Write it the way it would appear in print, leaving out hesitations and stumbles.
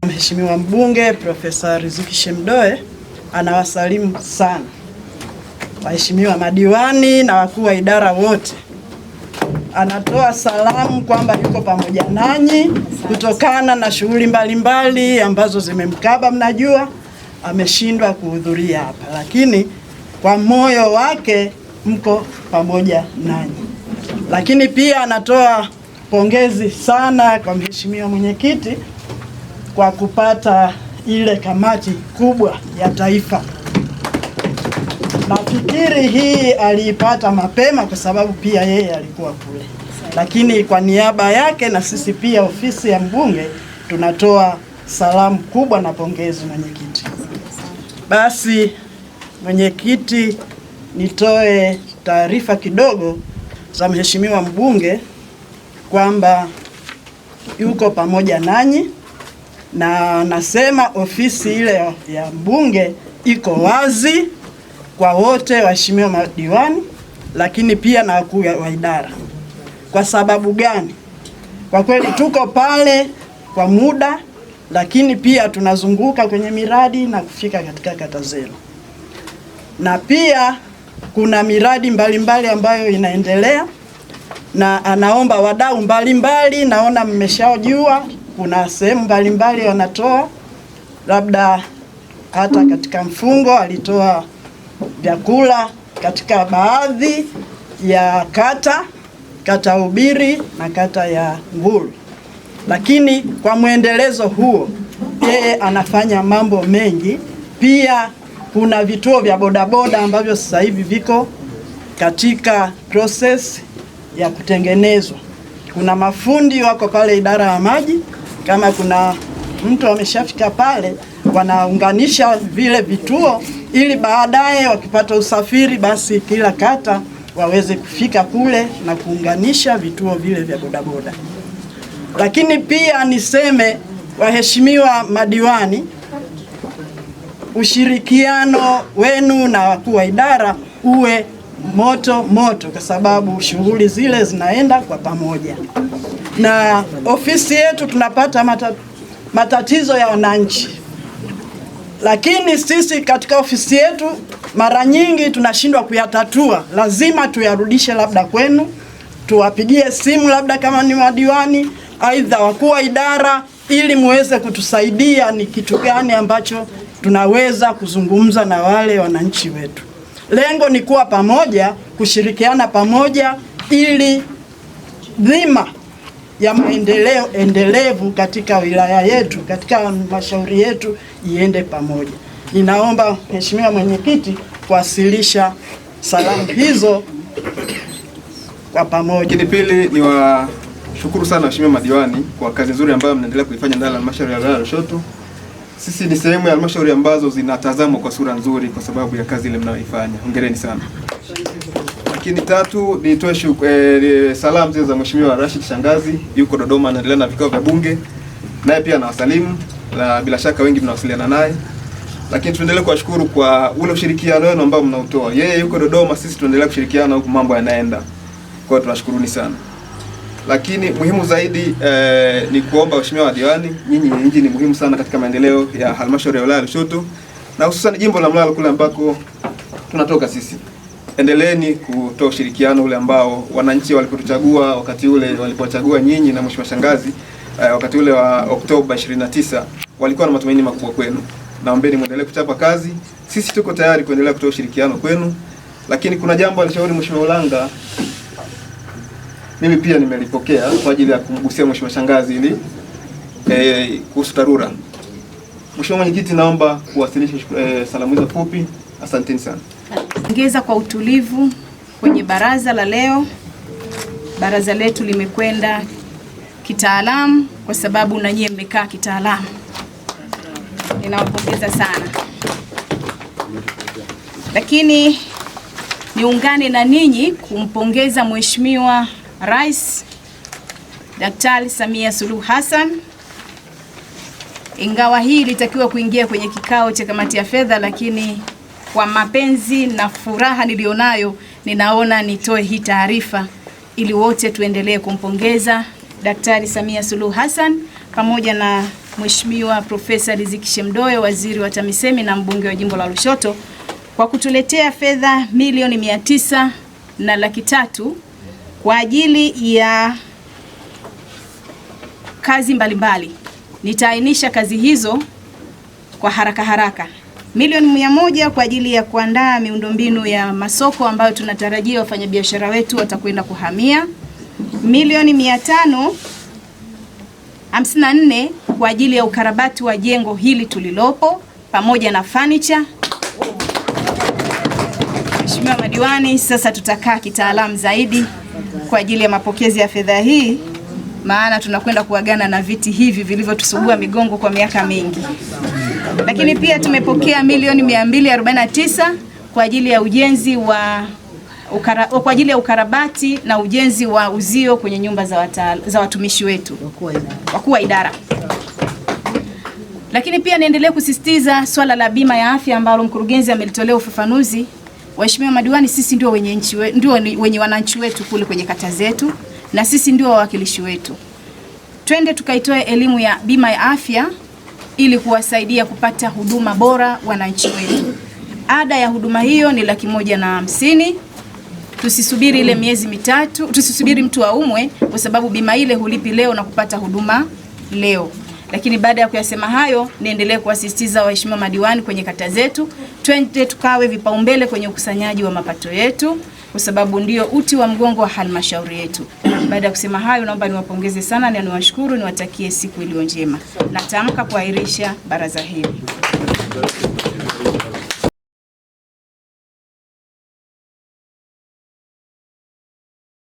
Mheshimiwa mbunge Profesa Riziki Shemdoe anawasalimu sana waheshimiwa madiwani na wakuu wa idara wote. Anatoa salamu kwamba yuko pamoja nanyi kutokana na shughuli mbalimbali ambazo zimemkaba. Mnajua ameshindwa kuhudhuria hapa, lakini kwa moyo wake mko pamoja nanyi. Lakini pia anatoa pongezi sana kwa mheshimiwa mwenyekiti kwa kupata ile kamati kubwa ya taifa. Nafikiri hii aliipata mapema kwa sababu pia yeye alikuwa kule. Lakini kwa niaba yake na sisi pia ofisi ya mbunge tunatoa salamu kubwa na pongezi mwenyekiti. Basi mwenyekiti, nitoe taarifa kidogo za mheshimiwa mbunge kwamba yuko pamoja nanyi, na nasema ofisi ile ya mbunge iko wazi kwa wote waheshimiwa madiwani, lakini pia na wakuu wa idara. Kwa sababu gani? Kwa kweli tuko pale kwa muda, lakini pia tunazunguka kwenye miradi na kufika katika kata zenu. Na pia kuna miradi mbalimbali ambayo inaendelea, na anaomba wadau mbalimbali, naona mmeshajua kuna sehemu mbalimbali wanatoa, labda hata katika mfungo alitoa vyakula katika baadhi ya kata Ubiri na kata ya Nguru. Lakini kwa mwendelezo huo yeye anafanya mambo mengi. Pia kuna vituo vya bodaboda ambavyo sasa hivi viko katika process ya kutengenezwa. Kuna mafundi wako pale idara ya maji, kama kuna mtu ameshafika pale wanaunganisha vile vituo ili baadaye wakipata usafiri basi kila kata waweze kufika kule na kuunganisha vituo vile vya bodaboda. Lakini pia niseme waheshimiwa madiwani, ushirikiano wenu na wakuu wa idara uwe moto kwa sababu shughuli zile zinaenda kwa pamoja. Na ofisi yetu tunapata matatizo ya wananchi, lakini sisi katika ofisi yetu mara nyingi tunashindwa kuyatatua. Lazima tuyarudishe labda kwenu, tuwapigie simu labda kama ni madiwani aidha wakuu wa idara, ili muweze kutusaidia ni kitu gani ambacho tunaweza kuzungumza na wale wananchi wetu. Lengo ni kuwa pamoja, kushirikiana pamoja, ili dhima ya maendeleo endelevu katika wilaya yetu, katika halmashauri yetu iende pamoja. Ninaomba mheshimiwa mwenyekiti kuwasilisha salamu hizo kwa pamoja. Lakini pili ni washukuru sana waheshimiwa madiwani kwa kazi nzuri ambayo mnaendelea kuifanya ndani ya halmashauri ya wilaya ya Lushoto. Sisi ni sehemu ya halmashauri ambazo zinatazamwa kwa sura nzuri kwa sababu ya kazi ile mnayoifanya. Hongereni sana. Lakini tatu, nitoe salamu zile za mheshimiwa Rashid Shangazi, yuko Dodoma anaendelea na vikao vya bunge. Naye pia nawasalimu, na bila shaka wengi mnawasiliana naye. Lakini tuendelee kuwashukuru kwa ule ushirikiano wenu ambao mnautoa. Yeye yuko Dodoma, sisi tuendelea kushirikiana huku mambo yanaenda. Kwa hiyo tunashukuruni sana. Lakini muhimu zaidi ni kuomba waheshimiwa madiwani, nyinyi ni muhimu sana katika maendeleo ya halmashauri ya wilaya ya Lushoto na hususan jimbo la Mlalo kule ambako tunatoka sisi. Endeleeni kutoa ushirikiano ule ambao wananchi walipotuchagua wakati ule walipochagua nyinyi na mheshimiwa Shangazi wakati ule wa Oktoba 29 walikuwa na matumaini makubwa kwenu. Naombeni muendelee kuchapa kazi. Sisi tuko tayari kuendelea kutoa ushirikiano kwenu. Lakini kuna jambo alishauri mheshimiwa Ulanga, mimi pia nimelipokea kwa ajili ya kumgusia mheshimiwa Shangazi ili kuhusu TARURA. Mheshimiwa mwenyekiti, naomba kuwasilisha salamu hizo fupi. Asanteni sana. Ongeza kwa utulivu kwenye baraza la leo. Baraza letu limekwenda kitaalamu kwa sababu na nyie mmekaa kitaalamu. Ninawapongeza sana. Lakini niungane na ninyi kumpongeza Mheshimiwa Rais Daktari Samia Suluhu Hassan. Ingawa hii ilitakiwa kuingia kwenye kikao cha kamati ya fedha, lakini kwa mapenzi na furaha nilionayo ninaona nitoe hii taarifa ili wote tuendelee kumpongeza Daktari Samia Suluhu Hassan pamoja na Mheshimiwa Profesa Riziki Shemdoe, waziri wa TAMISEMI na mbunge wa jimbo la Lushoto, kwa kutuletea fedha milioni 900 na laki 3 kwa ajili ya kazi mbalimbali. Nitaainisha kazi hizo kwa haraka. Milioni 100 kwa ajili ya kuandaa miundombinu ya masoko ambayo tunatarajia wafanyabiashara wetu watakwenda kuhamia. Milioni 554 kwa ajili ya ukarabati wa jengo hili tulilopo pamoja na furniture. Mheshimiwa madiwani, sasa tutakaa kitaalamu zaidi kwa ajili ya mapokezi ya fedha hii, maana tunakwenda kuagana na viti hivi vilivyotusugua migongo kwa miaka mingi. Lakini pia tumepokea milioni 249 kwa ajili ya ujenzi kwa ajili ya ukarabati na ujenzi wa uzio kwenye nyumba za watumishi wetu, wakuu wa idara. Lakini pia naendelea kusisitiza swala la bima ya afya ambalo mkurugenzi amelitolea ufafanuzi. Waheshimiwa madiwani, sisi ndio wenye wananchi wetu kule kwenye kata zetu, na sisi ndio wawakilishi wetu. Twende tukaitoe elimu ya bima ya afya ili kuwasaidia kupata huduma bora wananchi wetu. Ada ya huduma hiyo ni 150,000. Tusisubiri ile miezi mitatu, tusisubiri mtu aumwe, kwa sababu bima ile hulipi leo na kupata huduma leo. Lakini baada ya kuyasema hayo, niendelee kuwasisitiza waheshimiwa madiwani kwenye kata zetu, twende tukawe vipaumbele kwenye ukusanyaji wa mapato yetu, kwa sababu ndio uti wa mgongo wa halmashauri yetu. Baada ya kusema hayo, naomba niwapongeze sana na niwashukuru, niwatakie siku iliyo njema. Natamka kuahirisha baraza hili.